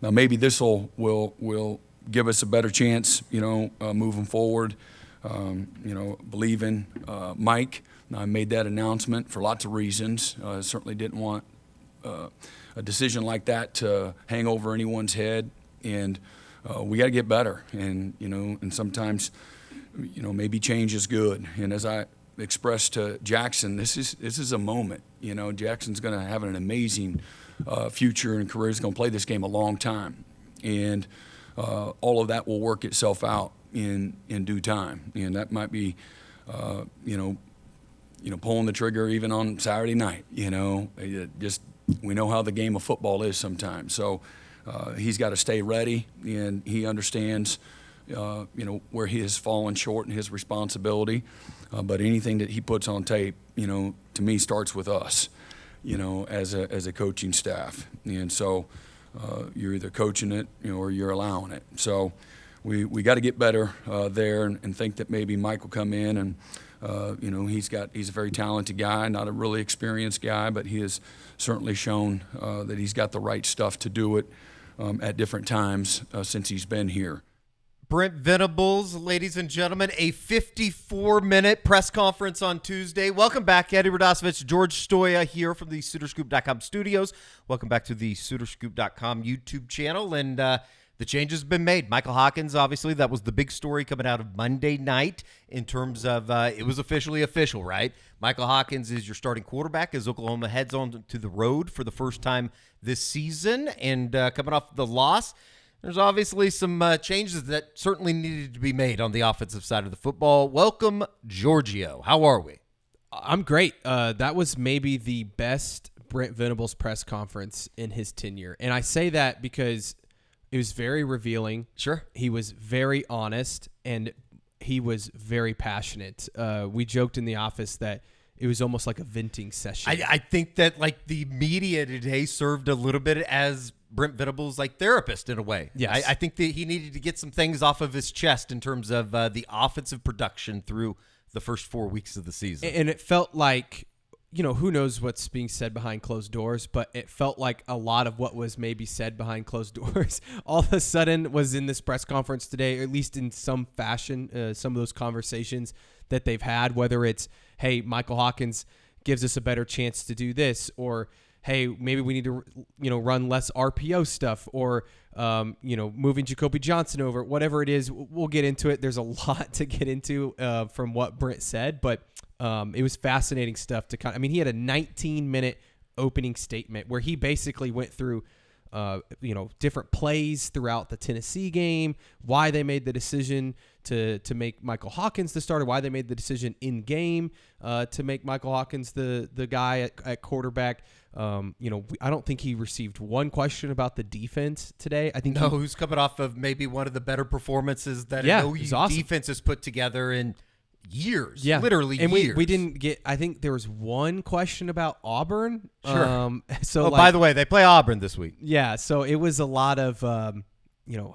Now maybe this will give us a better chance, moving forward. Believe in Mike. I made that announcement for lots of reasons. Certainly didn't want a decision like that to hang over anyone's head, and we got to get better. And sometimes, maybe change is good. And as I expressed to Jackson, this is a moment. Jackson's going to have an amazing future and career. He's going to play this game a long time, and all of that will work itself out in due time. And that might be, pulling the trigger even on Saturday night. We know how the game of football is sometimes. So he's got to stay ready, and he understands, where he has fallen short in his responsibility. But anything that he puts on tape, to me starts with us, as a coaching staff. And so you're either coaching it, or you're allowing it. So we got to get better there, and think that maybe Mike will come in and, he's a very talented guy, not a really experienced guy, but he has certainly shown that he's got the right stuff to do it at different times since he's been here. Brent Venables, ladies and gentlemen, a 54-minute press conference on Tuesday. Welcome back, Eddie Radosevich, George Stoya here from the SoonerScoop.com studios. Welcome back to the SoonerScoop.com YouTube channel, and the change has been made. Michael Hawkins, obviously, that was the big story coming out of Monday night in terms of it was officially official, right? Michael Hawkins is your starting quarterback as Oklahoma heads on to the road for the first time this season, and coming off the loss, there's obviously some changes that certainly needed to be made on the offensive side of the football. Welcome, Giorgio. How are we? I'm great. That was maybe the best Brent Venables press conference in his tenure. And I say that because it was very revealing. Sure. He was very honest, and he was very passionate. We joked in the office that it was almost like a venting session. I think that the media today served a little bit as Brent Venables' therapist in a way. Yes. I think that he needed to get some things off of his chest in terms of the offensive production through the first 4 weeks of the season. And it felt like, who knows what's being said behind closed doors, but it felt like a lot of what was maybe said behind closed doors all of a sudden was in this press conference today, or at least in some fashion, some of those conversations that they've had, whether it's, hey, Michael Hawkins gives us a better chance to do this, or hey, maybe we need to, run less RPO stuff, or, moving Jacobe Johnson over, whatever it is, we'll get into it. There's a lot to get into from what Brent said, but it was fascinating stuff to he had a 19-minute opening statement where he basically went through, different plays throughout the Tennessee game, why they made the decision to make Michael Hawkins the starter, why they made the decision in game to make Michael Hawkins the guy at quarterback. I don't think he received one question about the defense today. I think who's coming off of maybe one of the better performances that an OU awesome. defense has put together in years, literally and years. We didn't get. I think there was one question about Auburn. Sure. By the way, they play Auburn this week. Yeah, so it was a lot of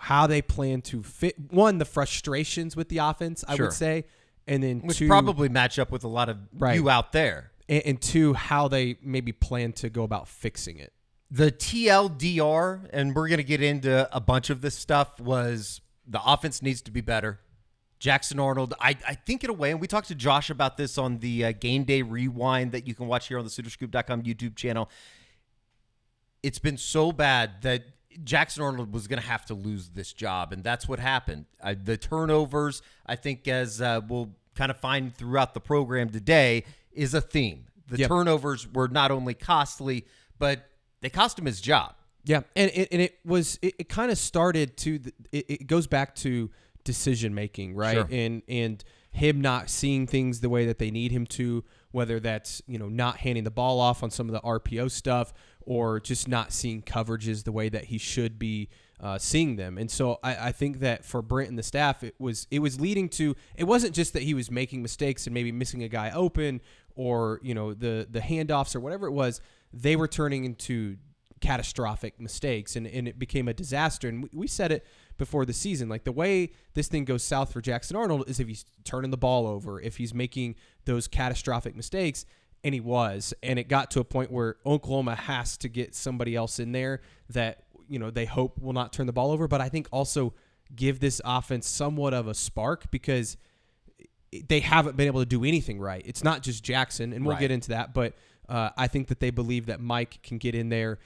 how they plan to fit the frustrations with the offense, I would say, and then which two, probably match up with a lot of you out there. And two, how they maybe plan to go about fixing it. The TLDR, and we're going to get into a bunch of this stuff, was the offense needs to be better. Jackson Arnold, I think in a way, and we talked to Josh about this on the Game Day Rewind that you can watch here on the SoonerScoop.com YouTube channel. It's been so bad that Jackson Arnold was going to have to lose this job, and that's what happened. The turnovers, I think, as we'll kind of find throughout the program today, is a theme. The turnovers were not only costly, but they cost him his job. Yeah, and it kind of started to it goes back to decision making, right? Sure. And him not seeing things the way that they need him to, whether that's not handing the ball off on some of the RPO stuff, or just not seeing coverages the way that he should be seeing them. And so I think that for Brent and the staff, it was leading to, it wasn't just that he was making mistakes and maybe missing a guy open, or the handoffs or whatever it was. They were turning into catastrophic mistakes, and it became a disaster. And we said it before the season, like the way this thing goes south for Jackson Arnold is if he's turning the ball over, if he's making those catastrophic mistakes, and he was. And it got to a point where Oklahoma has to get somebody else in there that they hope will not turn the ball over, but I think also give this offense somewhat of a spark because they haven't been able to do anything right. It's not just Jackson, and we'll get into that, but I think that they believe that Mike can get in there,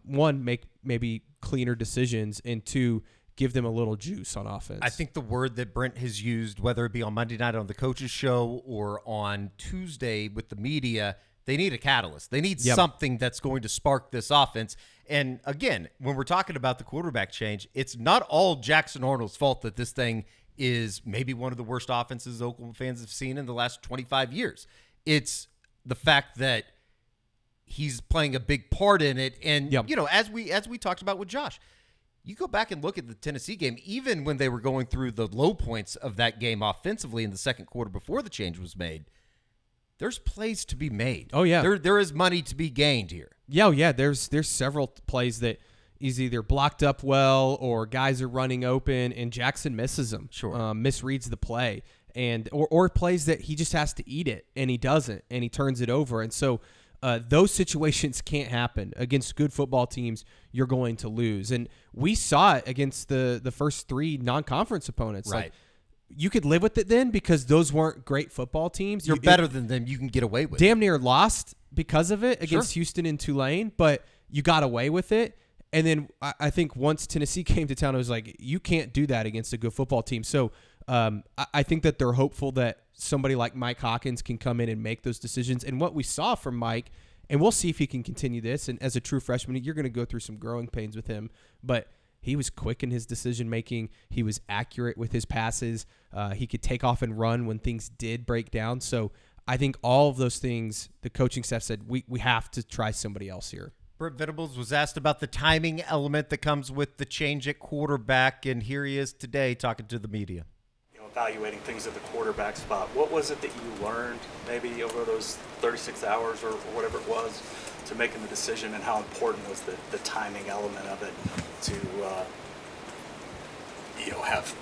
one, make maybe cleaner decisions, and two, give them a little juice on offense. I think the word that Brent has used, whether it be on Monday night on the coaches show or on Tuesday with the media, they need a catalyst. They need something that's going to spark this offense. And again, when we're talking about the quarterback change, it's not all Jackson Arnold's fault that this thing is maybe one of the worst offenses Oklahoma fans have seen in the last 25 years. It's the fact that he's playing a big part in it. And, as we talked about with Josh, you go back and look at the Tennessee game, even when they were going through the low points of that game offensively in the second quarter before the change was made, there's plays to be made. Oh, yeah. There is money to be gained here. Yeah. There's several plays that he's either blocked up well or guys are running open, and Jackson misses them. Sure. Misreads the play. Or plays that he just has to eat it, and he doesn't, and he turns it over. And so those situations can't happen. Against good football teams, you're going to lose. And we saw it against the first three non-conference opponents. Right. Like, you could live with it then because those weren't great football teams. You're better than them. You can get away with it. Damn near lost because of it against Houston and Tulane, but you got away with it. And then I think once Tennessee came to town, it was like, you can't do that against a good football team. So I think that they're hopeful that somebody like Mike Hawkins can come in and make those decisions. And what we saw from Mike, and we'll see if he can continue this, and as a true freshman, you're going to go through some growing pains with him, but he was quick in his decision-making. He was accurate with his passes. He could take off and run when things did break down. So I think all of those things, the coaching staff said, we have to try somebody else here. Brent Venables was asked about the timing element that comes with the change at quarterback, and here he is today talking to the media. Evaluating things at the quarterback spot, what was it that you learned maybe over those 36 hours or whatever it was to making the decision, and how important was the timing element of it to have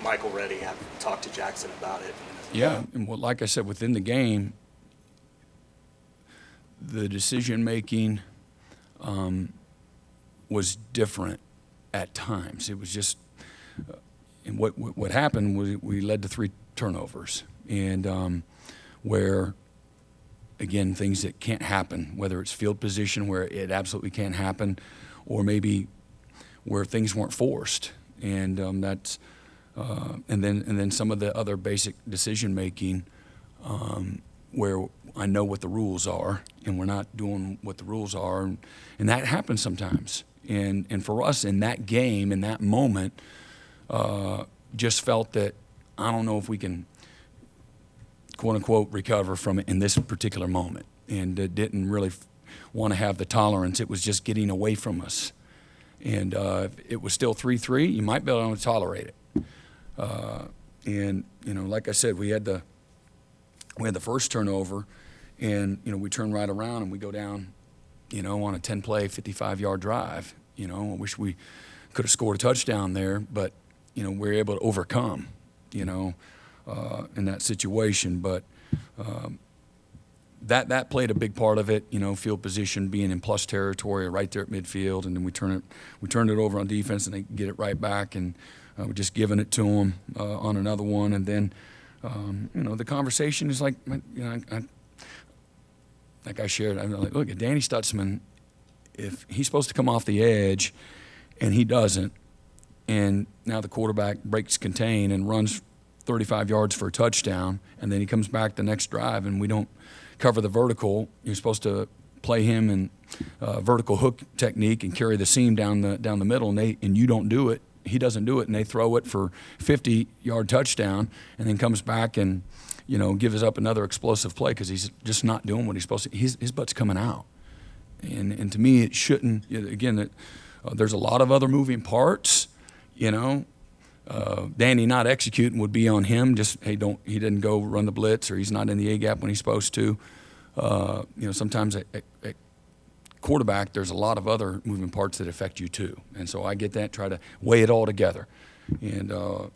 Michael ready, have talked to Jackson about it? Yeah, and like I said, within the game, the decision making was different at times. It was just, and what happened was we led to 3 turnovers, and where, again, things that can't happen, whether it's field position where it absolutely can't happen, or maybe where things weren't forced, and that's and then some of the other basic decision making where I know what the rules are and we're not doing what the rules are, and that happens sometimes. And for us in that game, in that moment, just felt that I don't know if we can, quote unquote, recover from it in this particular moment, and didn't really want to have the tolerance. It was just getting away from us. And if it was still 3-3, you might be able to tolerate it. And like I said, we had the first turnover, and we turn right around and we go down, on a 10-play, 55-yard drive. I wish we could have scored a touchdown there, but we were able to overcome, in that situation. But that played a big part of it. Field position, being in plus territory, right there at midfield, and then we turned it over on defense, and they get it right back, and we're just giving it to them on another one, and then the conversation is like, like I shared, I'm like, look, Danny Stutzman, if he's supposed to come off the edge and he doesn't, and now the quarterback breaks contain and runs 35 yards for a touchdown, and then he comes back the next drive and we don't cover the vertical, you're supposed to play him in vertical hook technique and carry the seam down the middle, and you don't do it. He doesn't do it, and they throw it for 50-yard touchdown, and then comes back and gives up another explosive play because he's just not doing what he's supposed to. His butt's coming out, and to me it shouldn't. Again, there's a lot of other moving parts. Danny not executing would be on him. Just he didn't go run the blitz, or he's not in the A gap when he's supposed to. Sometimes at quarterback, there's a lot of other moving parts that affect you too, and so I get that. Try to weigh it all together, but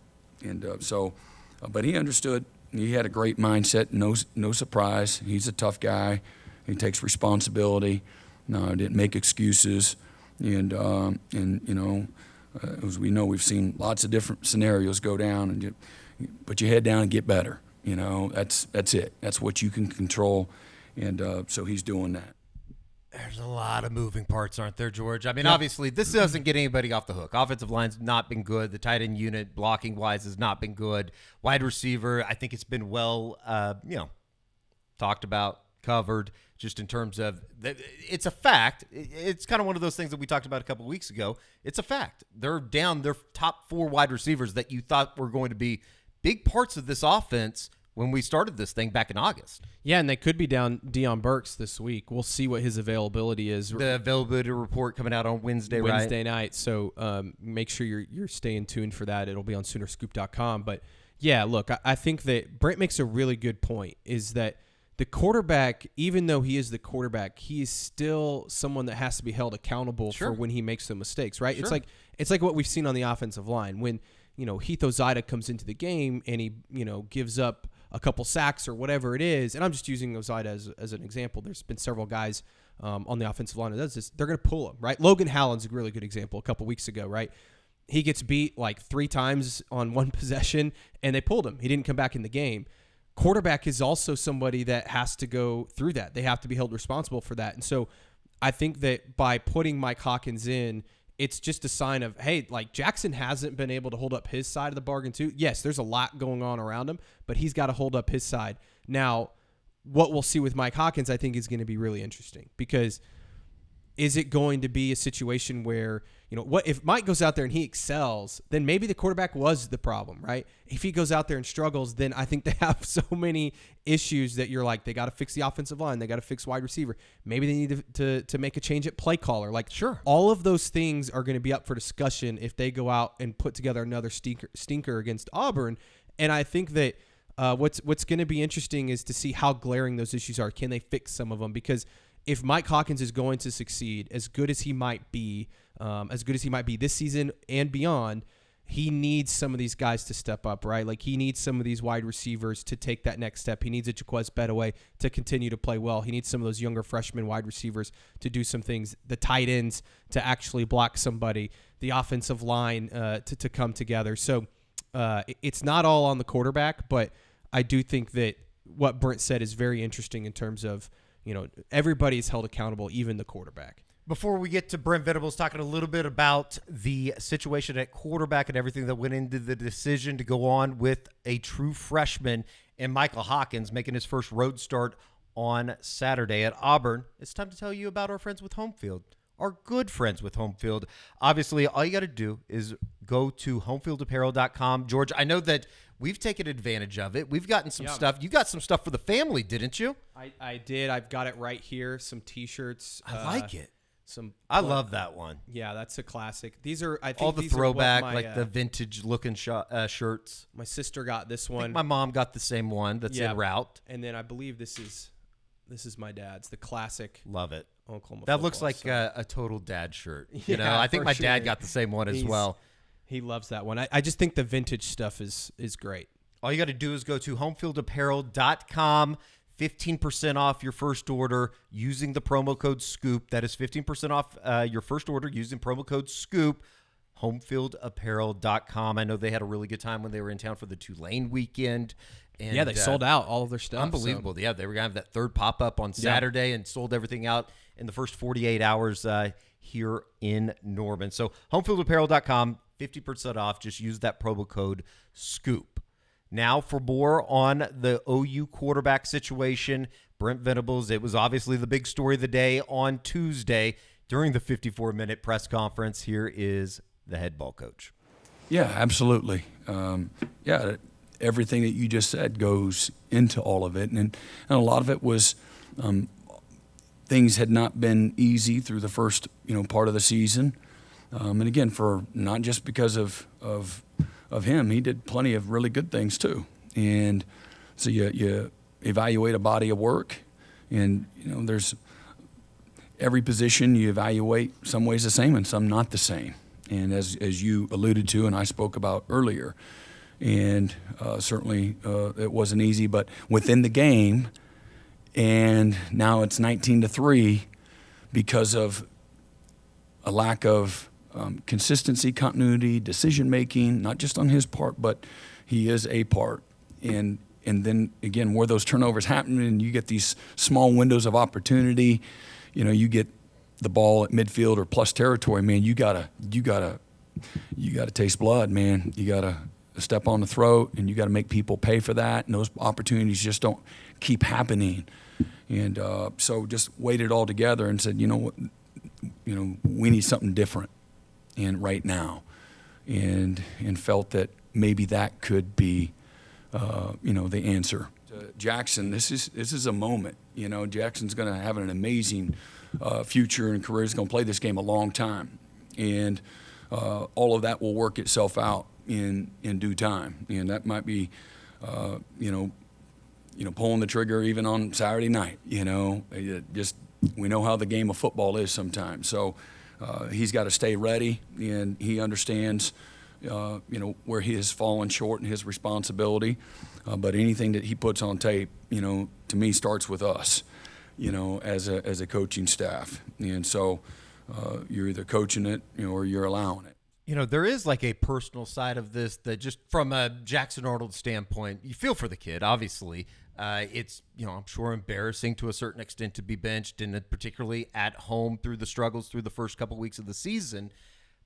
he understood. He had a great mindset. No surprise. He's a tough guy. He takes responsibility. No, didn't make excuses. And as we know, we've seen lots of different scenarios go down, and you put your head down and get better. That's it. That's what you can control, and so he's doing that. There's a lot of moving parts, aren't there, George? I mean, obviously, this doesn't get anybody off the hook. Offensive line's not been good. The tight end unit, blocking-wise, has not been good. Wide receiver, I think it's been well, talked about, covered, just in terms of it's a fact. It's kind of one of those things that we talked about a couple weeks ago. It's a fact. They're down their top 4 wide receivers that you thought were going to be big parts of this offense when we started this thing back in August. Yeah, and they could be down Deion Burks this week. We'll see what his availability is. The availability report coming out on Wednesday night. So make sure you're staying tuned for that. It'll be on Soonerscoop.com. But, yeah, look, I think that Brent makes a really good point, is that the quarterback, even though he is the quarterback, he is still someone that has to be held accountable for when he makes the mistakes, right? Sure. It's like what we've seen on the offensive line. When, Heath Ozida comes into the game and he, gives up a couple sacks or whatever it is, and I'm just using Ozida as an example. There's been several guys on the offensive line that does this. They're going to pull him, right? Logan Hallen's a really good example a couple weeks ago, right? He gets beat like 3 times on one possession, and they pulled him. He didn't come back in the game. Quarterback is also somebody that has to go through that. They have to be held responsible for that. And so I think that by putting Mike Hawkins in, it's just a sign of, hey, like Jackson hasn't been able to hold up his side of the bargain too. Yes, there's a lot going on around him, but he's got to hold up his side. Now, what we'll see with Mike Hawkins, I think, is going to be really interesting, because is it going to be a situation where, what if Mike goes out there and he excels, then maybe the quarterback was the problem, right? If he goes out there and struggles, then I think they have so many issues that you're like, they got to fix the offensive line. They got to fix wide receiver. Maybe they need to make a change at play caller. Like, sure, all of those things are going to be up for discussion if they go out and put together another stinker against Auburn. And I think that what's going to be interesting is to see how glaring those issues are. Can they fix some of them? Because if Mike Hawkins is going to succeed, as good as he might be this season and beyond, he needs some of these guys to step up, right? Like, he needs some of these wide receivers to take that next step. He needs a Jaquez Bedaway to continue to play well. He needs some of those younger freshman wide receivers to do some things, the tight ends to actually block somebody, the offensive line to come together. So it's not all on the quarterback, but I do think that what Brent said is very interesting in terms of, everybody's held accountable, even the quarterback. Before we get to Brent Venables talking a little bit about the situation at quarterback and everything that went into the decision to go on with a true freshman and Michael Hawkins making his first road start on Saturday at Auburn, it's time to tell you about our friends with Homefield. Our good friends with Homefield. Obviously, all you got to do is go to homefieldapparel.com. George, I know that we've taken advantage of it. We've gotten some stuff. You got some stuff for the family, didn't you? I did. I've got it right here. Some T-shirts. I like it. I love that one. Yeah, that's a classic. These are, I think, all the these throwback, are like the vintage-looking shirts. My sister got this one. My mom got the same one that's en route. And then I believe this is my dad's, the classic. Love it. Oklahoma that looks like so. a total dad shirt. Yeah, I think my dad got the same one as well. He loves that one. I just think the vintage stuff is great. All you got to do is go to homefieldapparel.com. 15% off your first order using the promo code SCOOP. That is 15% off your first order using promo code SCOOP. Homefieldapparel.com. I know they had a really good time when they were in town for the Tulane weekend. And, yeah, they sold out all of their stuff. Unbelievable. So. Yeah, they were going to have that third pop-up on Saturday and sold everything out in the first 48 hours here in Norman. So homefieldapparel.com, 50% off. Just use that promo code SCOOP. Now for more on the OU quarterback situation, Brent Venables, it was obviously the big story of the day on Tuesday during the 54-minute press conference. Here is the head ball coach. Yeah, absolutely. Everything that you just said goes into all of it. And a lot of it was things had not been easy through the first part of the season. And again, for not just because of him, he did plenty of really good things too. And so you evaluate a body of work, and there's every position you evaluate some ways the same and some not the same. And as you alluded to and I spoke about earlier, and certainly it wasn't easy, but within the game, and now it's 19-3 because of a lack of consistency, continuity, decision making, not just on his part, but he is a part. And then again, where those turnovers happen, and you get these small windows of opportunity, you get the ball at midfield or plus territory, man. You gotta taste blood, man. You gotta step on the throat, and you gotta make people pay for that. And those opportunities just don't keep happening. And so just weighed it all together and said, we need something different, and right now, and felt that maybe that could be, the answer. Jackson, this is a moment. Jackson's going to have an amazing future and career. He's going to play this game a long time, and all of that will work itself out in due time. And that might be, pulling the trigger even on Saturday night. Just we know how the game of football is sometimes. So he's got to stay ready, and he understands, where he has fallen short in his responsibility. But anything that he puts on tape, to me starts with us, as a coaching staff. And so you're either coaching it, or you're allowing it. There is like a personal side of this that just from a Jackson Arnold standpoint, you feel for the kid, obviously. It's, I'm sure embarrassing to a certain extent to be benched, and particularly at home through the struggles through the first couple weeks of the season.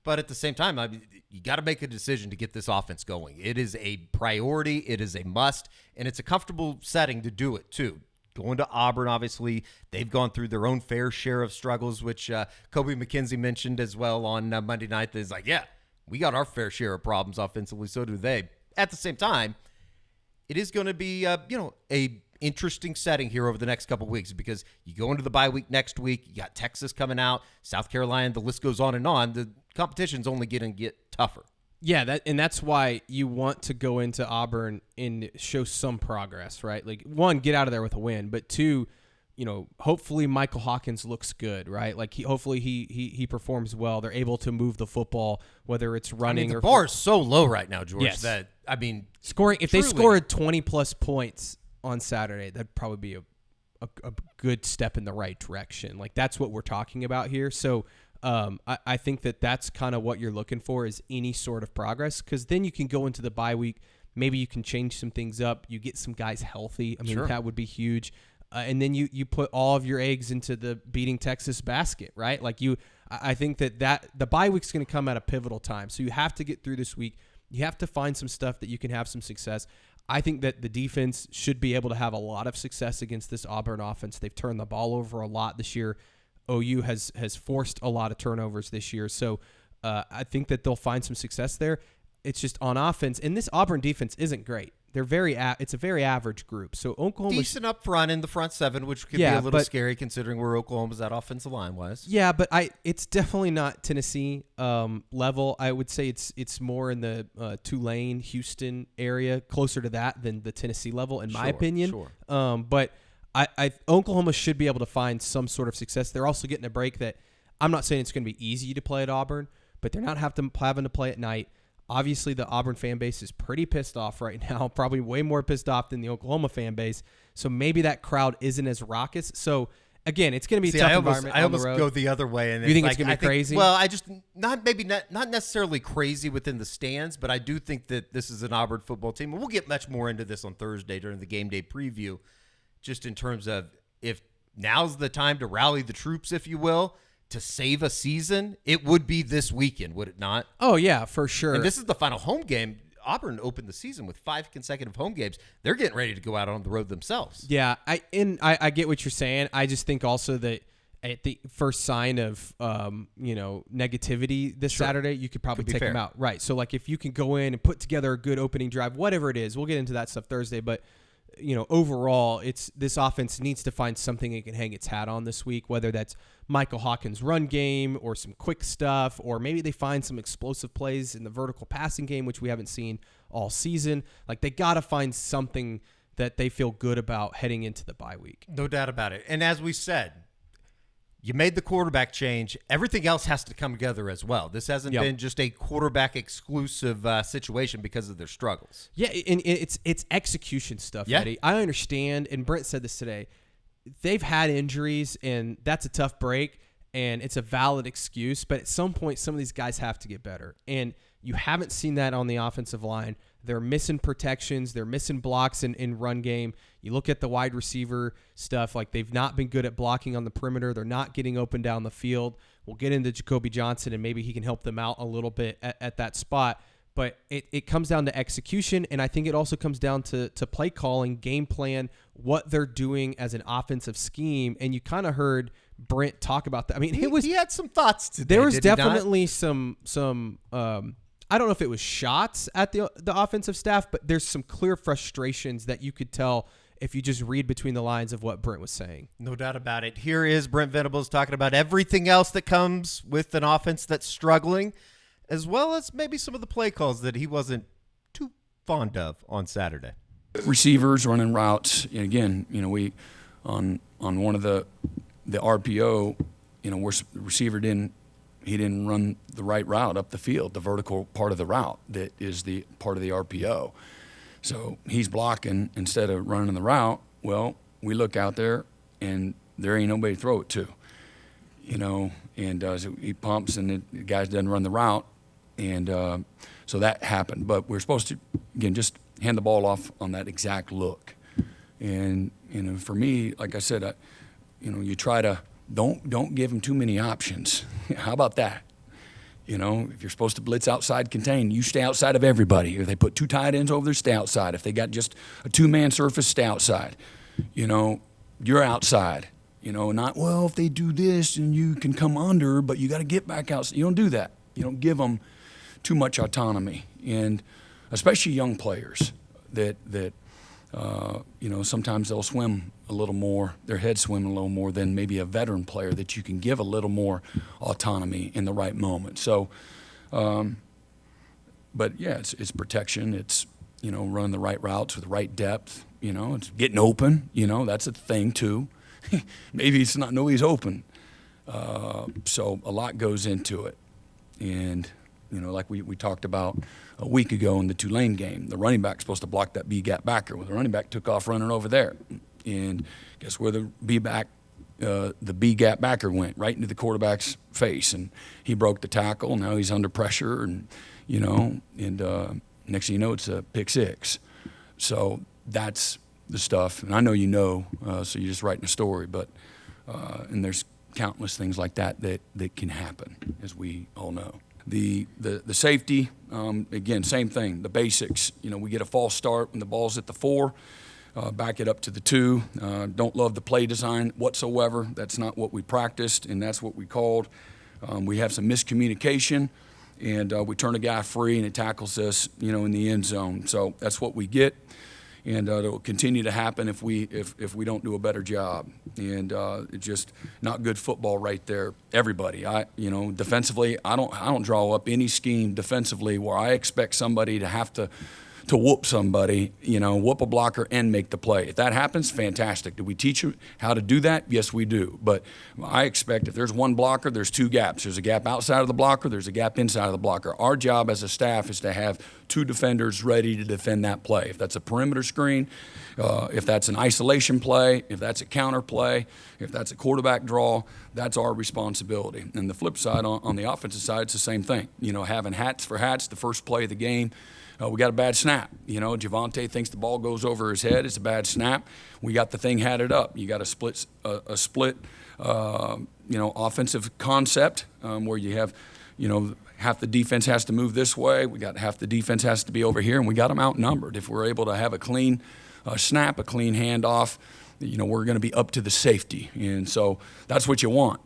But at the same time, you got to make a decision to get this offense going. It is a priority. It is a must, and it's a comfortable setting to do it too. Going to Auburn, obviously, they've gone through their own fair share of struggles, which Kobe McKenzie mentioned as well on Monday night. That is like, yeah, we got our fair share of problems offensively. So do they. At the same time, it is going to be, a interesting setting here over the next couple of weeks, because you go into the bye week next week. You got Texas coming out, South Carolina. The list goes on and on. The competition's only going to get tougher. Yeah, that's why you want to go into Auburn and show some progress, right? Like, one, get out of there with a win, but two, hopefully Michael Hawkins looks good, right? Like hopefully he performs well. They're able to move the football, whether it's running the or bar is so low right now, George. Yes. That scoring. If truly, they scored 20+ points on Saturday, that'd probably be a good step in the right direction. Like, that's what we're talking about here. So I think that's kind of what you're looking for, is any sort of progress, because then you can go into the bye week. Maybe you can change some things up. You get some guys healthy. I mean, Sure. That would be huge. And then you put all of your eggs into the beating Texas basket, right? Like I think that the bye week's going to come at a pivotal time. So you have to get through this week. You have to find some stuff that you can have some success. I think that the defense should be able to have a lot of success against this Auburn offense. They've turned the ball over a lot this year. OU has forced a lot of turnovers this year. So I think that they'll find some success there. It's just on offense. And this Auburn defense isn't great. They're it's a very average group. So Oklahoma decent up front in the front seven, which could be a little scary considering where Oklahoma's at offensive line wise. Yeah, but it's definitely not Tennessee level. I would say it's more in the Tulane, Houston area, closer to that than the Tennessee level, in my opinion. Sure. But Oklahoma should be able to find some sort of success. They're also getting a break that I'm not saying it's going to be easy to play at Auburn, but they're not having to play at night. Obviously, the Auburn fan base is pretty pissed off right now, probably way more pissed off than the Oklahoma fan base. So maybe that crowd isn't as raucous. So, again, it's going to be a tough environment I on the almost road. go the other way. And You think it's going to be crazy? Well, I just not necessarily crazy within the stands, but I do think that this is an Auburn football team. And we'll get much more into this on Thursday during the game day preview, just in terms of if now's the time to rally the troops, if you will, to save a season. It would be this weekend, would it not? Oh, yeah, for sure. And this is the final home game. Auburn opened the season with 5 consecutive home games. They're getting ready to go out on the road themselves. Yeah, I get what you're saying. I just think also that at the first sign of negativity this Saturday, you could probably take them out. Right. So like if you can go in and put together a good opening drive, whatever it is, we'll get into that stuff Thursday, but overall, this offense needs to find something it can hang its hat on this week, whether that's Michael Hawkins' run game or some quick stuff, or maybe they find some explosive plays in the vertical passing game, which we haven't seen all season. Like, they got to find something that they feel good about heading into the bye week. No doubt about it. And as we said, you made the quarterback change. Everything else has to come together as well. This hasn't been just a quarterback exclusive situation because of their struggles. Yeah, and it's execution stuff, Eddie. I understand, and Brent said this today. They've had injuries, and that's a tough break. and it's a valid excuse. But at some point, some of these guys have to get better, and you haven't seen that on the offensive line. They're missing protections. They're missing blocks in run game. You look at the wide receiver stuff, like they've not been good at blocking on the perimeter. They're not getting open down the field. We'll get into Jacobe Johnson, and maybe he can help them out a little bit at that spot. But it comes down to execution, and I think it also comes down to play calling, game plan, what they're doing as an offensive scheme. And you kind of heard Brent talk about that. I mean, he had some thoughts today. There was definitely some I don't know if it was shots at the offensive staff, but there's some clear frustrations that you could tell if you just read between the lines of what Brent was saying. No doubt about it. Here is Brent Venables talking about everything else that comes with an offense that's struggling, as well as maybe some of the play calls that he wasn't too fond of on Saturday. Receivers running routes. And again, we on one of the RPO, where the receiver didn't run the right route up the field, the vertical part of the route that is the part of the RPO. So he's blocking instead of running the route. Well, we look out there and there ain't nobody to throw it to, and so he pumps and the guy doesn't run the route. And so that happened. But we're supposed to, again, just hand the ball off on that exact look. And, for me, like I said, you try to don't give them too many options. How about that? If you're supposed to blitz outside contain, you stay outside of everybody. If they put two tight ends over there, stay outside. If they got just a two-man surface, stay outside. You're outside. Not, well, if they do this and you can come under, but you got to get back outside. You don't do that. You don't give them too much autonomy, and especially young players that sometimes they'll swim a little more, their heads swim a little more than maybe a veteran player that you can give a little more autonomy in the right moment. So, but yeah, it's protection. It's, running the right routes with the right depth. It's getting open. That's a thing too. Maybe it's not, nobody's open. So a lot goes into it. And, like we talked about a week ago in the Tulane game, the running back's supposed to block that B-gap backer. Well, the running back took off running over there. And guess where the B-gap backer went? Right into the quarterback's face. And he broke the tackle. Now he's under pressure. And, next thing you know, it's a pick six. So that's the stuff. And I know so you're just writing a story. But and there's countless things like that can happen, as we all know. The safety, again, same thing. The basics. We get a false start when the ball's at the 4. Back it up to the 2. Don't love the play design whatsoever. That's not what we practiced, and that's what we called. We have some miscommunication, and we turn a guy free, and it tackles us, in the end zone. So that's what we get. And it'll continue to happen if we don't do a better job. And it's just not good football right there. Everybody, defensively, I don't draw up any scheme defensively where I expect somebody to have to whoop somebody, whoop a blocker and make the play. If that happens, fantastic. Do we teach you how to do that? Yes, we do. But I expect if there's one blocker, there's two gaps. There's a gap outside of the blocker. There's a gap inside of the blocker. Our job as a staff is to have two defenders ready to defend that play. If that's a perimeter screen, if that's an isolation play, if that's a counter play, if that's a quarterback draw, that's our responsibility. And the flip side, on the offensive side, it's the same thing. Having hats for hats, the first play of the game, we got a bad snap. Javonte thinks the ball goes over his head. It's a bad snap. We got the thing hatted up. You got a split offensive concept where you have, half the defense has to move this way. We got half the defense has to be over here, and we got them outnumbered. If we're able to have a clean snap, a clean handoff, we're going to be up to the safety. And so that's what you want,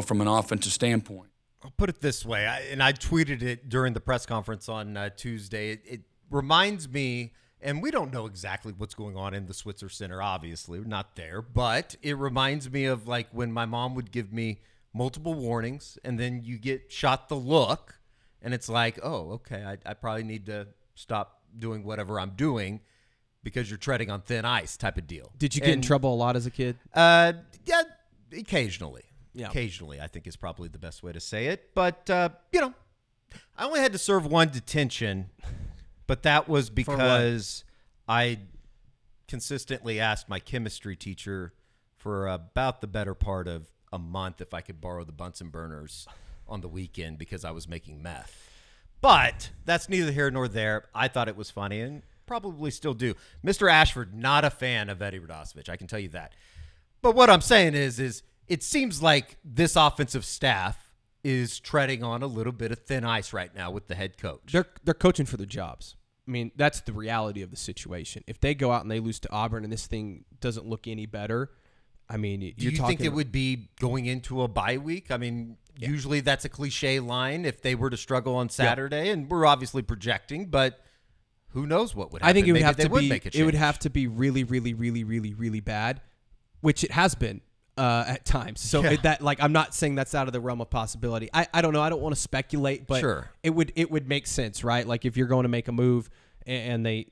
from an offensive standpoint. I'll put it this way, and I tweeted it during the press conference on Tuesday. It reminds me, and we don't know exactly what's going on in the Switzer Center, obviously. We're not there. But it reminds me of, like, when my mom would give me multiple warnings, and then you get shot the look, and it's like, oh, okay, I probably need to stop doing whatever I'm doing because you're treading on thin ice type of deal. Did you get in trouble a lot as a kid? Yeah, occasionally. Yeah. Occasionally, I think is probably the best way to say it. But, I only had to serve one detention, but that was because I consistently asked my chemistry teacher for about the better part of a month if I could borrow the Bunsen burners on the weekend because I was making meth. But that's neither here nor there. I thought it was funny and probably still do. Mr. Ashford, not a fan of Eddie Radosevich. I can tell you that. But what I'm saying is it seems like this offensive staff is treading on a little bit of thin ice right now with the head coach. They're coaching for their jobs. I mean, that's the reality of the situation. If they go out and they lose to Auburn and this thing doesn't look any better, I mean, do you think it would be going into a bye week? I mean, usually that's a cliche line if they were to struggle on Saturday, and we're obviously projecting, but who knows what would happen? I think it would Maybe have they to would be. make a It would change. have to be really, really, really, really, really bad, which it has been at times. So I'm not saying that's out of the realm of possibility. I don't know. I don't want to speculate, but Sure. it would make sense, right? Like if you're going to make a move and they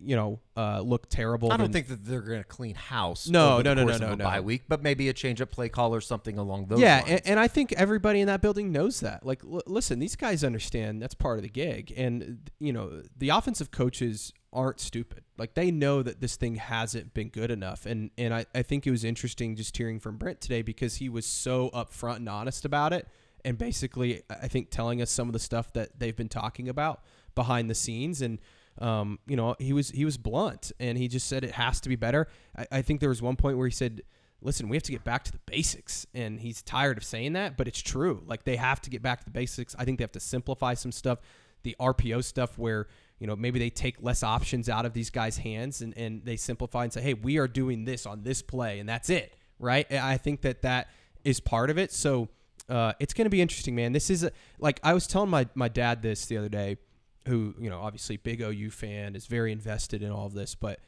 look terrible. I don't think that they're going to clean house. No, over the no, course no, of a no, bye no. week, but maybe a change up play call or something along those yeah, lines. and I think everybody in that building knows that. Like, listen, these guys understand that's part of the gig, and the offensive coaches aren't stupid. Like they know that this thing hasn't been good enough, and I think it was interesting just hearing from Brent today because he was so upfront and honest about it, and basically I think telling us some of the stuff that they've been talking about behind the scenes, and he was blunt, and he just said it has to be better. I think there was one point where he said, listen, we have to get back to the basics, and he's tired of saying that, but it's true. Like they have to get back to the basics. I think they have to simplify some stuff, the RPO stuff where maybe they take less options out of these guys' hands and they simplify and say, hey, we are doing this on this play, and that's it, right? And I think that is part of it. So it's going to be interesting, man. This is like I was telling my dad this the other day, who, obviously big OU fan, is very invested in all of this, but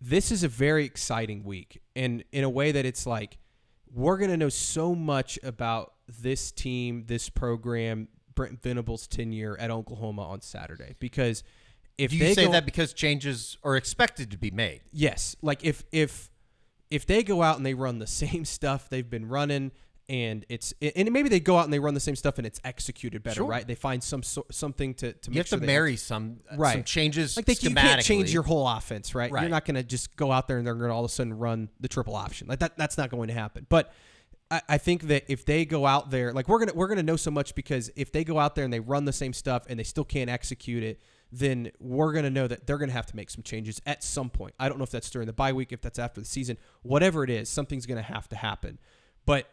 this is a very exciting week. And in a way that it's like, we're going to know so much about this team, this program, Brent Venables' tenure at Oklahoma on Saturday. Because if Do you say that because changes are expected to be made? Yes. Like if they go out and they run the same stuff they've been running, and maybe they go out and they run the same stuff and it's executed better, Sure. right? They find something to make You have sure to they marry some changes like you can't change schematically. your whole offense, right? Right. You're not going to just go out there and they're going to all of a sudden run the triple option. Like that's not going to happen. But I think that if they go out there, like we're gonna know so much, because if they go out there and they run the same stuff and they still can't execute it, then we're gonna know that they're gonna have to make some changes at some point. I don't know if that's during the bye week, if that's after the season, whatever it is, something's gonna have to happen. But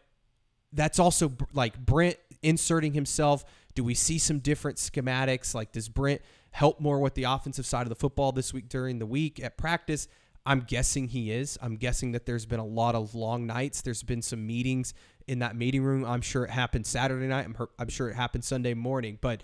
that's also like Brent inserting himself. Do we see some different schematics? Like, does Brent help more with the offensive side of the football this week during the week at practice? I'm guessing he is. I'm guessing that there's been a lot of long nights. There's been some meetings in that meeting room. I'm sure it happened Saturday night. I'm sure it happened Sunday morning. But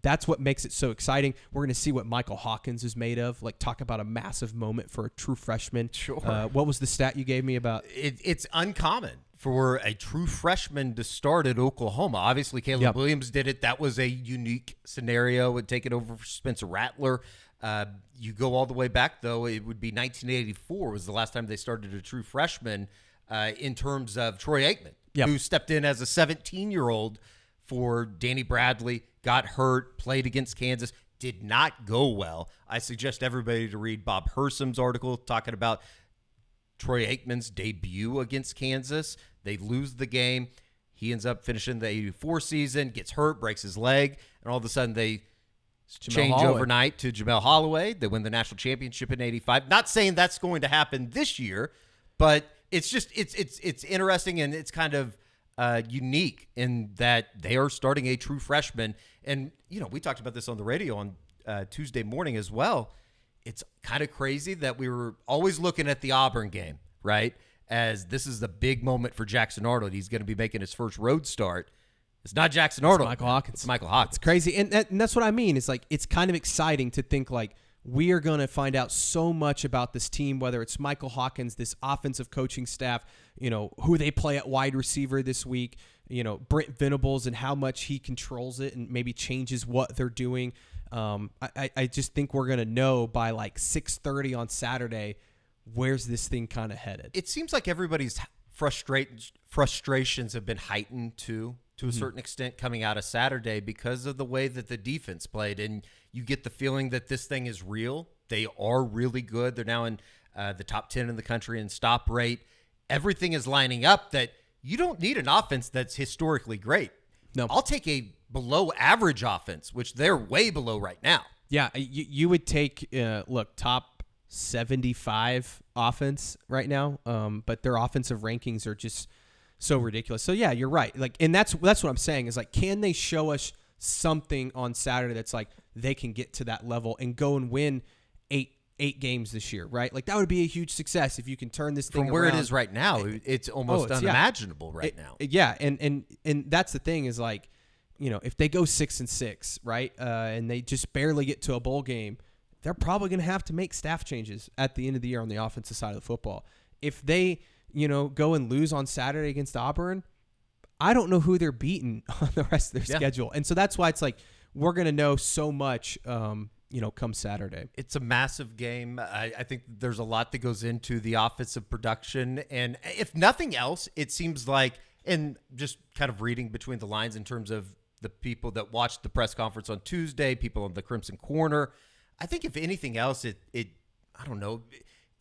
that's what makes it so exciting. We're going to see what Michael Hawkins is made of. Like, talk about a massive moment for a true freshman. Sure. What was the stat you gave me about? It's uncommon for a true freshman to start at Oklahoma. Obviously, Caleb Williams did it. That was a unique scenario. Would take it over for Spencer Rattler. You go all the way back, though, it would be 1984 was the last time they started a true freshman in terms of Troy Aikman, who stepped in as a 17-year-old for Danny Bradley, got hurt, played against Kansas, did not go well. I suggest everybody to read Bob Hersum's article talking about Troy Aikman's debut against Kansas. They lose the game. He ends up finishing the 84 season, gets hurt, breaks his leg, and all of a sudden they change overnight to Jamel Holloway. They win the national championship in 85. Not saying that's going to happen this year, but it's just it's interesting, and it's kind of unique in that they are starting a true freshman. And, we talked about this on the radio on Tuesday morning as well. It's kind of crazy that we were always looking at the Auburn game, right, as this is the big moment for Jackson Arnold. He's going to be making his first road start. It's not Jackson Arnold. Michael Hawkins. It's Michael Hawkins. It's crazy. And that's what I mean. It's like, it's kind of exciting to think like we are going to find out so much about this team, whether it's Michael Hawkins, this offensive coaching staff, who they play at wide receiver this week, Brent Venables and how much he controls it and maybe changes what they're doing. I just think we're going to know by like 6:30 on Saturday, where's this thing kind of headed. It seems like everybody's frustrations have been heightened to a certain extent coming out of Saturday because of the way that the defense played. And you get the feeling that this thing is real. They are really good. They're now in the top 10 in the country in stop rate. Everything is lining up that you don't need an offense that's historically great. No. I'll take a below average offense, which they're way below right now. Yeah, you would take top 75 offense right now, but their offensive rankings are just so ridiculous. So yeah, you're right. Like, and that's what I'm saying is like, can they show us something on Saturday that's like they can get to that level and go and win eight games this year, right? Like that would be a huge success if you can turn this thing From where around. it is right now. It's almost unimaginable now. Yeah, and that's the thing is like, if they go 6-6, right, and they just barely get to a bowl game, they're probably going to have to make staff changes at the end of the year on the offensive side of the football. If they, go and lose on Saturday against Auburn, I don't know who they're beating on the rest of their schedule. And so that's why it's like we're going to know so much, come Saturday. It's a massive game. I think there's a lot that goes into the offensive production. And if nothing else, it seems like, and just kind of reading between the lines in terms of the people that watched the press conference on Tuesday, people in the Crimson Corner, I think if anything else, it I don't know,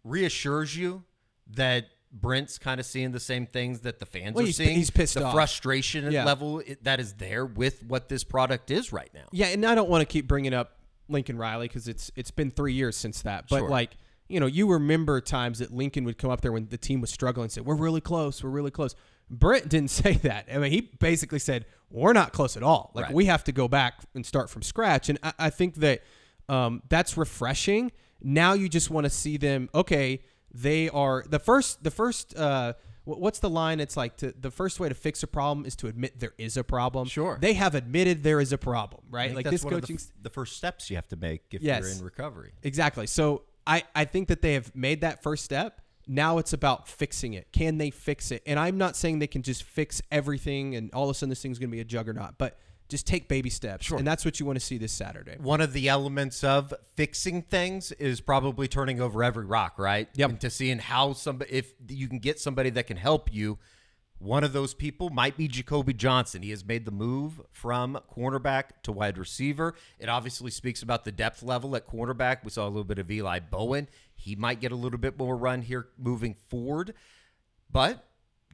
reassures you that Brent's kind of seeing the same things that the fans are seeing. He's pissed off. The frustration level that is there with what this product is right now. Yeah, and I don't want to keep bringing up Lincoln Riley because it's been 3 years since that. But like, you remember times that Lincoln would come up there when the team was struggling and say, we're really close. Brent didn't say that. I mean, he basically said, we're not close at all. Like, we have to go back and start from scratch. And I think that that's refreshing. Now you just want to see them, okay, they are the first what's the line? It's like the first way to fix a problem is to admit there is a problem. Sure. They have admitted there is a problem, right? Like this one coaching of the first steps you have to make if you're in recovery. Exactly. So I think that they have made that first step. Now it's about fixing it. Can they fix it? And I'm not saying they can just fix everything and all of a sudden this thing's going to be a juggernaut, but just take baby steps. Sure. And that's what you want to see this Saturday. One of the elements of fixing things is probably turning over every rock, right? Yep. And to seeing how if you can get somebody that can help you. One of those people might be Jacobe Johnson. He has made the move from cornerback to wide receiver. It obviously speaks about the depth level at cornerback. We saw a little bit of Eli Bowen. He might get a little bit more run here moving forward. But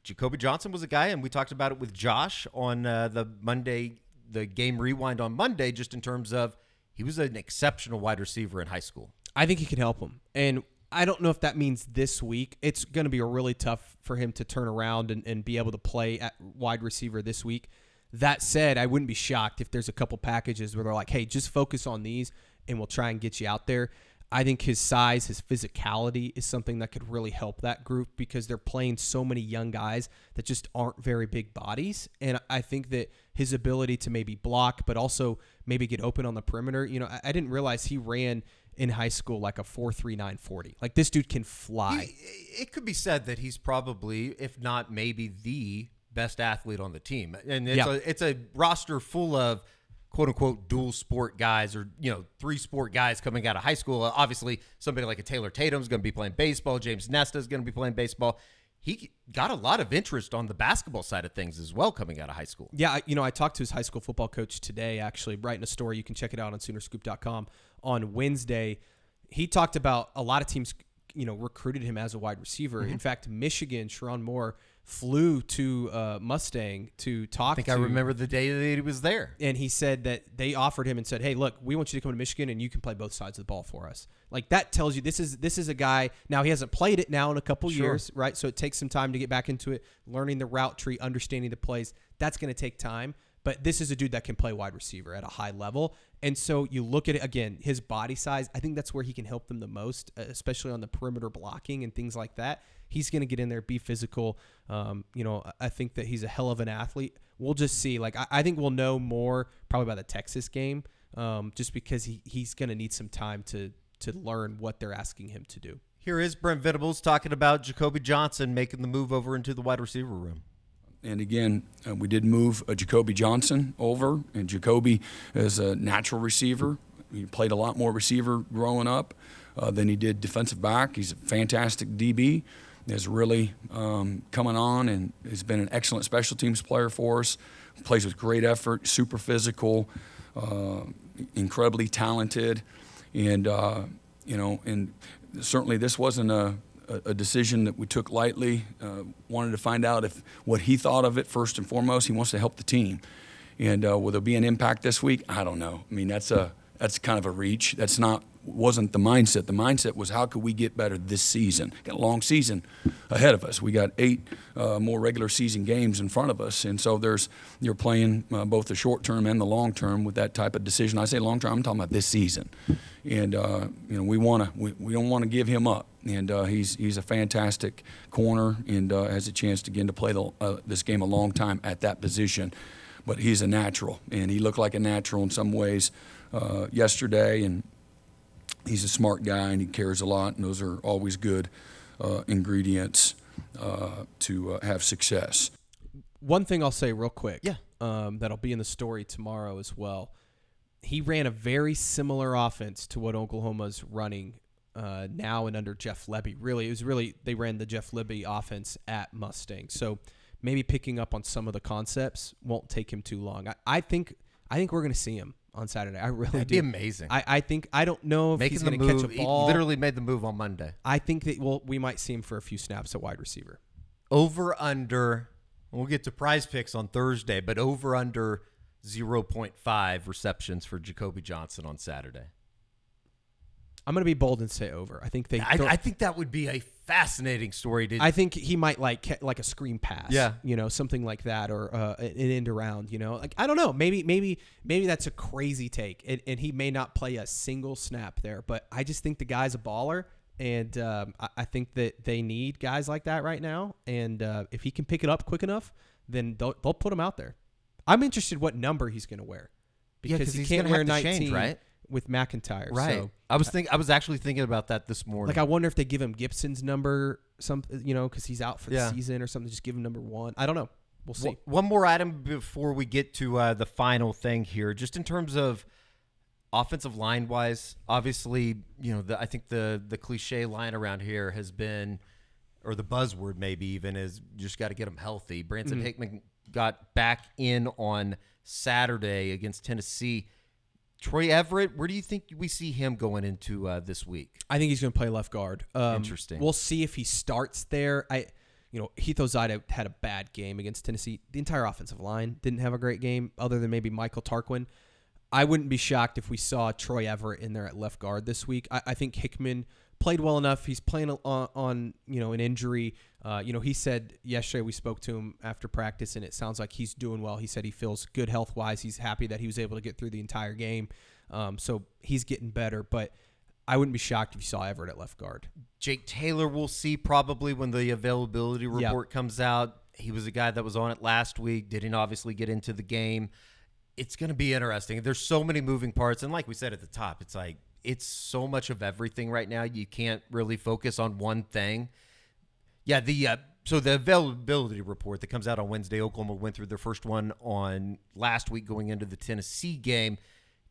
Jacobe Johnson was a guy, and we talked about it with Josh on the game rewind on Monday, just in terms of he was an exceptional wide receiver in high school. I think he can help him. And I don't know if that means this week. It's going to be really tough for him to turn around and be able to play at wide receiver this week. That said, I wouldn't be shocked if there's a couple packages where they're like, hey, just focus on these and we'll try and get you out there. I think his size, his physicality is something that could really help that group because they're playing so many young guys that just aren't very big bodies. And I think that his ability to maybe block, but also maybe get open on the perimeter. I didn't realize he ran in high school like a 4.39 40. Like this dude can fly. It could be said that he's probably, if not maybe the best athlete on the team. And it's a roster full of quote unquote dual sport guys or, 3 sport guys coming out of high school. Obviously somebody like a Taylor Tatum's going to be playing baseball. James Nesta's going to be playing baseball. He got a lot of interest on the basketball side of things as well coming out of high school. Yeah, I talked to his high school football coach today, actually, writing a story. You can check it out on Soonerscoop.com on Wednesday. He talked about a lot of teams, recruited him as a wide receiver. Mm-hmm. In fact, Michigan, Sharon Moore, flew to Mustang to talk to. I remember the day that he was there. And he said that they offered him and said, hey, look, we want you to come to Michigan and you can play both sides of the ball for us. Like that tells you this is a guy. Now he hasn't played it now in a couple years, right? So it takes some time to get back into it, learning the route tree, understanding the plays. That's going to take time. But this is a dude that can play wide receiver at a high level. And so you look at it, again, his body size, I think that's where he can help them the most, especially on the perimeter blocking and things like that. He's going to get in there, be physical. I think that he's a hell of an athlete. We'll just see. Like I think we'll know more probably by the Texas game, just because he's going to need some time to learn what they're asking him to do. Here is Brent Venables talking about Jacobe Johnson making the move over into the wide receiver room. And again, we did move Jacobe Johnson over, and Jacobe is a natural receiver. He played a lot more receiver growing up than he did defensive back. He's a fantastic DB. Is really coming on and has been an excellent special teams player for us. Plays with great effort, super physical, incredibly talented, and and certainly this wasn't a a decision that we took lightly. Wanted to find out if what he thought of it first and foremost. He wants to help the team, and will there be an impact this week? I don't know. I mean, that's kind of a reach. Wasn't the mindset. The mindset was, how could we get better this season? Got a long season ahead of us. We got 8 more regular season games in front of us, and so you're playing both the short term and the long term with that type of decision. I say long term, I'm talking about this season, and we don't want to give him up. And he's a fantastic corner and has a chance to get to play this game a long time at that position. But he's a natural, and he looked like a natural in some ways yesterday, and he's a smart guy, and he cares a lot, and those are always good ingredients to have success. One thing I'll say real quick, Yeah. That'll be in the story tomorrow as well. He ran a very similar offense to what Oklahoma's running now and under Jeff Lebby. They ran the Jeff Lebby offense at Mustang. So maybe picking up on some of the concepts won't take him too long. I think we're going to see him on Saturday. I really That'd do. be amazing. I don't know if Making he's the going to move, catch a ball. He literally made the move on Monday. I think that we might see him for a few snaps at wide receiver. Over under, we'll get to prize picks on Thursday, but over under 0.5 receptions for Jacobe Johnson on Saturday. I'm going to be bold and say over. I think I think that would be a fascinating story. I think he might like a screen pass, Yeah. Something like that, or an end around, like, I don't know, maybe that's a crazy take, and he may not play a single snap there, but I just think the guy's a baller, and I think that they need guys like that right now, and if he can pick it up quick enough, then they'll put him out there. I'm interested what number he's going to wear, because he he's can't gonna wear have to 19 change, right? with McIntyre, Right. So, I was actually thinking about that this morning. like, I wonder if they give him Gibson's number, because he's out for the Yeah. season or something. Just give him number 1. I don't know. We'll see. One more item before we get to the final thing here, just in terms of offensive line wise. Obviously, I think the cliche line around here has been, or the buzzword maybe even, is just got to get them healthy. Branson Hickman got back in on Saturday against Tennessee. Troy Everett, where do you think we see him going into this week? I think he's going to play left guard. Interesting. We'll see if he starts there. Heath Ozida had a bad game against Tennessee. The entire offensive line didn't have a great game, other than maybe Michael Tarquin. I wouldn't be shocked if we saw Troy Everett in there at left guard this week. I think Hickman played well enough. He's playing on an injury. He said yesterday, we spoke to him after practice, and it sounds like he's doing well. He said he feels good health-wise. He's happy that he was able to get through the entire game. So he's getting better, but I wouldn't be shocked if you saw Everett at left guard. Jake Taylor we'll see probably when the availability report comes out. He was a guy that was on it last week, didn't obviously get into the game. It's going to be interesting. There's so many moving parts, and like we said at the top, it's like it's so much of everything right now. You can't really focus on one thing. Yeah, so the availability report that comes out on Wednesday, Oklahoma went through their first one on last week going into the Tennessee game.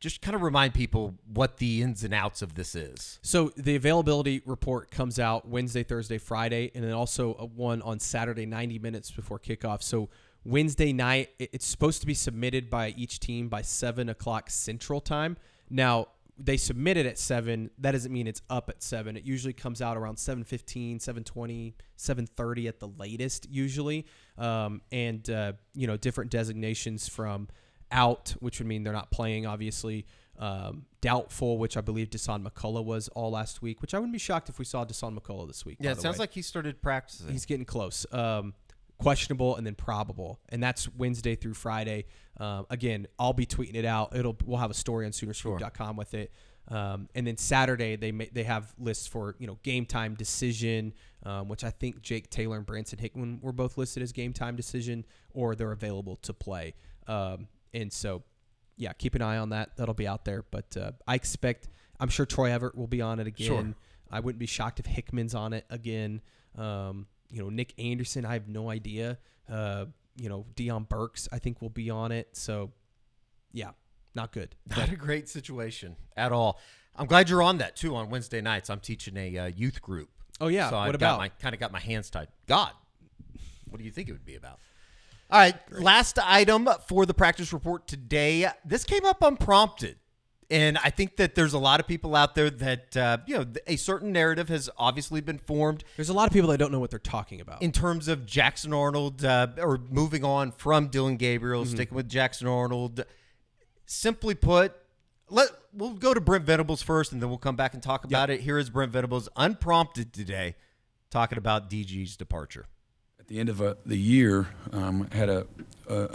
Just kind of remind people what the ins and outs of this is. So the availability report comes out Wednesday, Thursday, Friday, and then also one on Saturday, 90 minutes before kickoff. So Wednesday night, it's supposed to be submitted by each team by 7 o'clock Central Time. Now, they submit it at 7. That doesn't mean it's up at 7. It usually comes out around 7:15, 7:20, 7:30 at the latest usually. Different designations from out, which would mean they're not playing, obviously. Doubtful, which I believe Dasan McCullough was all last week, which I wouldn't be shocked if we saw Dasan McCullough this week. Yeah, it sounds like he started practicing. He's getting close. Questionable and then probable, and that's Wednesday through Friday. Again, I'll be tweeting it out. We'll have a story on Soonerscoop.com with it. And then Saturday they have lists for game time decision, which I think Jake Taylor and Branson Hickman were both listed as game time decision, or they're available to play. And so, yeah, keep an eye on that. That'll be out there. But I'm sure Troy Everett will be on it again. Sure. I wouldn't be shocked if Hickman's on it again. Nick Anderson, I have no idea. Deion Burks, I think, will be on it. So, yeah, not good. Not a great situation at all. I'm glad you're on that, too, on Wednesday nights. I'm teaching a youth group. Oh, yeah. So What about? I kind of got my hands tied. God, what do you think it would be about? All right, last item for the practice report today. This came up unprompted. And I think that there's a lot of people out there that, a certain narrative has obviously been formed There's a lot of people that don't know what they're talking about. in terms of Jackson Arnold, or moving on from Dillon Gabriel, sticking with Jackson Arnold. Simply put, we'll go to Brent Venables first, and then we'll come back and talk about it. Here is Brent Venables, unprompted today, talking about DG's departure. At the end of the year, had a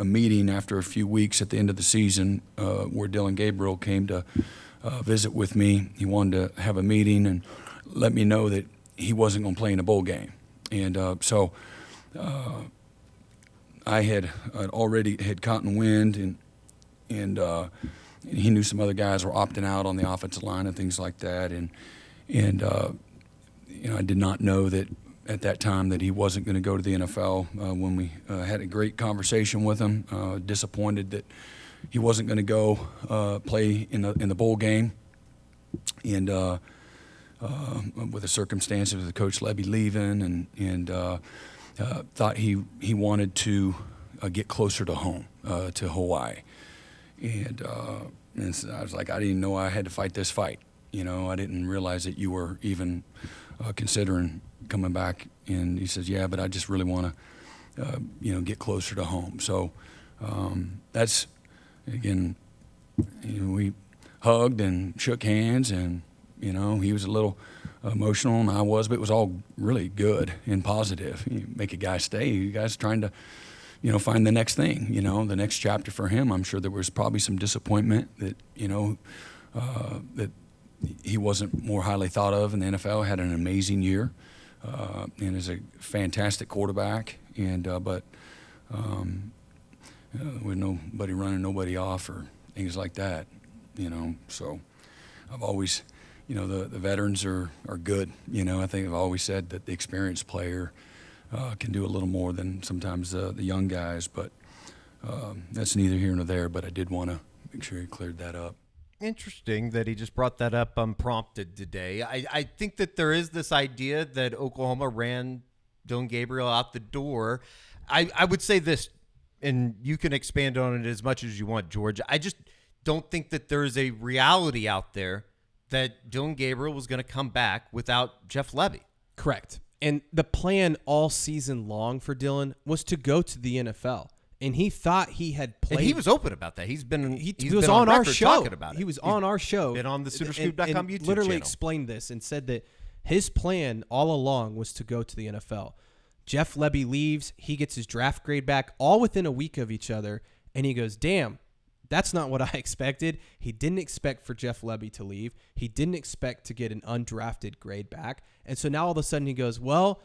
meeting after a few weeks at the end of the season where Dillon Gabriel came to visit with me. He wanted to have a meeting and let me know that he wasn't going to play in a bowl game. And so I had already had cotton wind, and he knew some other guys were opting out on the offensive line and things like that. And I did not know that at that time that he wasn't going to go to the NFL. When we had a great conversation with him, disappointed that he wasn't going to go play in the bowl game, and with the circumstances of Coach Levy leaving, and thought he wanted to get closer to home, to Hawaii, and so I was like, I didn't even know I had to fight this fight. I didn't realize that you were even considering coming back. And he says, yeah, but I just really want to, get closer to home. So that's, again, we hugged and shook hands, and, he was a little emotional, and I was, but it was all really good and positive. You make a guy stay. You guys trying to, find the next thing, the next chapter for him. I'm sure there was probably some disappointment that, that he wasn't more highly thought of in the NFL. Had an amazing year, and is a fantastic quarterback. And but with nobody running nobody off or things like that, So I've always, the veterans are good. I think I've always said that the experienced player can do a little more than sometimes the young guys. But that's neither here nor there. But I did want to make sure he cleared that up. Interesting that he just brought that up unprompted today. I think that there is this idea that Oklahoma ran Dillon Gabriel out the door. I would say this, and you can expand on it as much as you want, George. I just don't think that there is a reality out there that Dillon Gabriel was going to come back without Jeff Levy. Correct. And the plan all season long for Dillon was to go to the NFL. And he thought he had played. And he was open about that. He was been on our show. talking about it. He was on our show. Been on the SoonerScoop.com YouTube literally channel. explained this and said that his plan all along was to go to the NFL. Jeff Levy leaves. He gets his draft grade back all within a week of each other. And he goes, damn, that's not what I expected. He didn't expect for Jeff Levy to leave. He didn't expect to get an undrafted grade back. And so now all of a sudden he goes, well,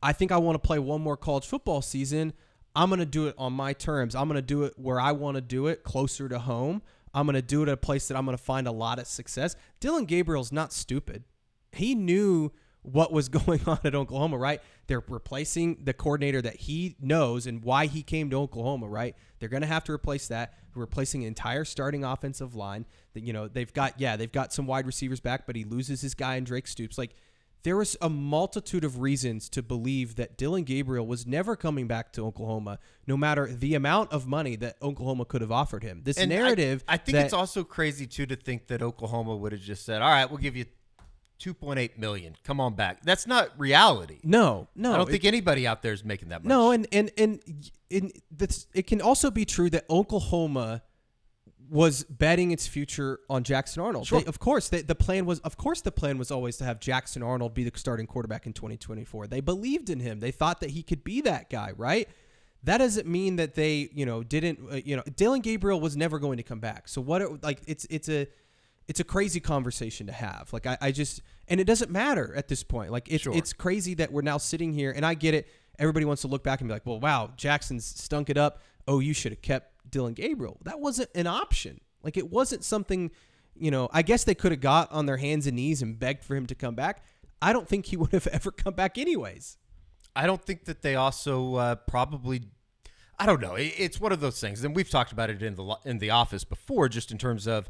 I think I want to play one more college football season. I'm going to do it on my terms. I'm going to do it where I want to do it, closer to home. I'm going to do it at a place that I'm going to find a lot of success. Dillon Gabriel's not stupid. He knew what was going on at Oklahoma, right? They're replacing the coordinator that he knows and why he came to Oklahoma, right? They're going to have to replace that. They're replacing an entire starting offensive line. That they've got some wide receivers back, but he loses his guy in Drake Stoops. There was a multitude of reasons to believe that Dillon Gabriel was never coming back to Oklahoma, no matter the amount of money that Oklahoma could have offered him. This narrative. I think it's also crazy, too, to think that Oklahoma would have just said, all right, we'll give you $2.8 million. Come on back. That's not reality. No. I don't think anybody out there is making that much. No, and it can also be true that Oklahoma was betting its future on Jackson Arnold. Sure. The plan was always to have Jackson Arnold be the starting quarterback in 2024. They believed in him. They thought that he could be that guy, right? That doesn't mean that they, didn't, Dillon Gabriel was never going to come back. So it's a crazy conversation to have. And it doesn't matter at this point. It's crazy that we're now sitting here, and I get it. Everybody wants to look back and be like, well, wow, Jackson's stunk it up. Oh, you should have kept Dillon Gabriel. That wasn't an option. It wasn't something, I guess they could have got on their hands and knees and begged for him to come back. I don't think he would have ever come back anyways. I don't think that they also probably, I don't know. It's one of those things. And we've talked about it in the office before, just in terms of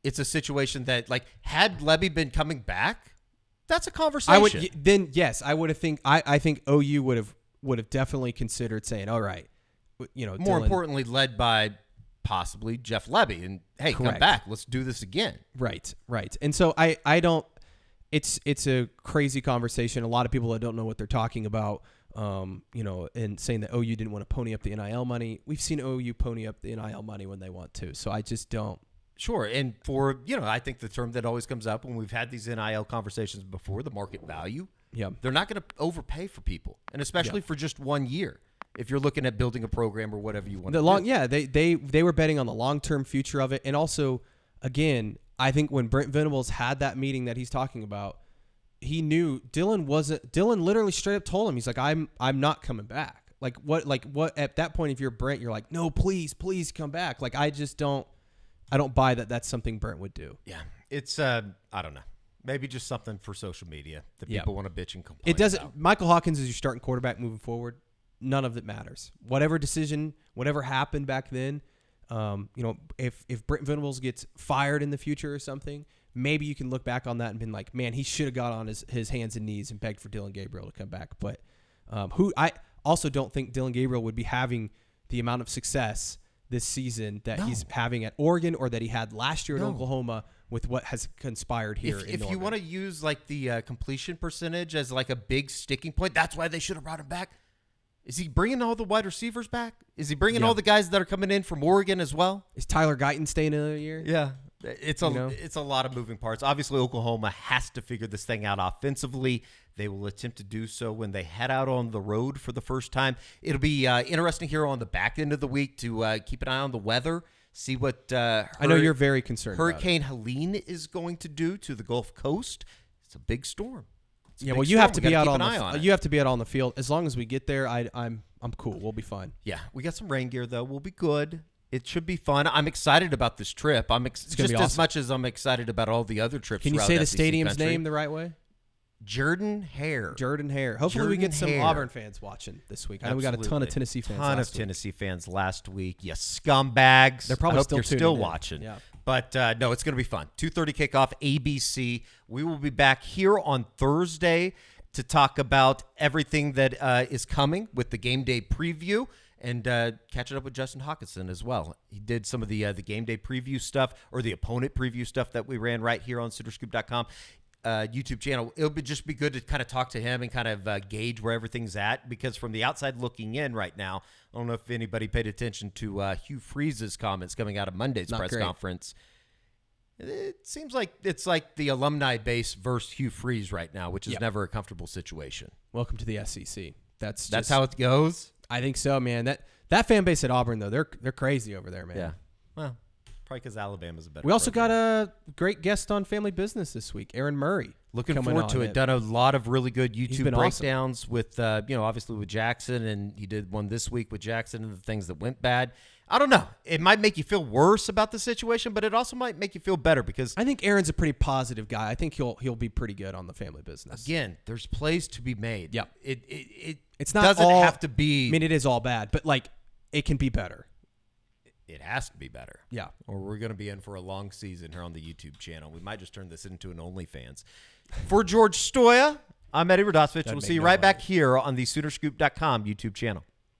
it's a situation that, had Levy been coming back, that's a conversation. I think OU would have definitely considered saying, all right, more importantly, led by possibly Jeff Lebby. And, hey, come Correct. back. Let's do this again. Right. And so I don't – it's a crazy conversation. A lot of people that don't know what they're talking about, and saying that OU didn't want to pony up the NIL money. We've seen OU pony up the NIL money when they want to. So I just don't. Sure. And for, I think the term that always comes up when we've had these NIL conversations before, the market value. Yeah. They're not going to overpay for people, and especially for just 1 year. If you're looking at building a program or whatever you want to do. Yeah, they were betting on the long-term future of it. And also, again, I think when Brent Venables had that meeting that he's talking about, he knew Dillon literally straight up told him, he's like, I'm not coming back. Like what at that point, if you're Brent, you're like, no, please come back. Like, I don't buy that that's something Brent would do. Yeah. It's, I don't know. Maybe just something for social media that people want to bitch and complain It doesn't. about. Michael Hawkins is your starting quarterback moving forward. None of it matters. Whatever decision, whatever happened back then, if Brent Venables gets fired in the future or something, maybe you can look back on that and been like, man, he should have got on his hands and knees and begged for Dillon Gabriel to come back. But I also don't think Dillon Gabriel would be having the amount of success this season that he's having at Oregon or that he had last year at Oklahoma with what has conspired here. If you want to use like the completion percentage as like a big sticking point, that's why they should have brought him back. Is he bringing all the wide receivers back? Is he bringing all the guys that are coming in from Oregon as well? Is Tyler Guyton staying another year? Yeah. It's a lot of moving parts. Obviously, Oklahoma has to figure this thing out offensively. They will attempt to do so when they head out on the road for the first time. It'll be interesting here on the back end of the week to keep an eye on the weather, see what I know you're very concerned Hurricane Helene is going to do to the Gulf Coast. It's a big storm. Yeah, well, you have to be out on the field. As long as we get there, I'm cool. We'll be fine. Yeah, we got some rain gear though. We'll be good. It should be fun. I'm excited about this trip. I'm just awesome. as much as I'm excited about all the other trips. Can you say the SEC stadium's country. name the right way? Jordan-Hare. Hopefully we get some Jordan-Hare. Auburn fans watching this week. I know we got a ton of Tennessee fans. Tennessee fans last week. You scumbags. They're probably I hope still you're tuning still in. watching. Yeah. But no, it's going to be fun. 2:30 kickoff, ABC. We will be back here on Thursday to talk about everything that is coming with the game day preview and catching up with Justin Hawkinson as well. He did some of the game day preview stuff or the opponent preview stuff that we ran right here on SoonerScoop.com. YouTube channel. It'll just be good to kind of talk to him and kind of gauge where everything's at, because from the outside looking in right now, I don't know if anybody paid attention to Hugh Freeze's comments coming out of Monday's press conference. It seems like it's like the alumni base versus Hugh Freeze right now, which is never a comfortable situation. Welcome to the SEC. That's how it goes. I think so, man. That fan base at Auburn though, they're crazy over there, man. Yeah. Well, probably because Alabama's a better. We also program. got a great guest on Family Business this week, Aaron Murray. Looking forward to it. Done a lot of really good YouTube breakdowns awesome. with, obviously with Jackson, and he did one this week with Jackson and the things that went bad. I don't know. It might make you feel worse about the situation, but it also might make you feel better because I think Aaron's a pretty positive guy. I think he'll be pretty good on the Family Business. Again, there's plays to be made. Yep. It's not doesn't all, have to be. I mean, it is all bad, but like it can be better. It has to be better. Yeah. Or we're going to be in for a long season here on the YouTube channel. We might just turn this into an OnlyFans. For George Stoya, I'm Eddie Radosevich. We'll see you right back here on the SoonerScoop.com YouTube channel.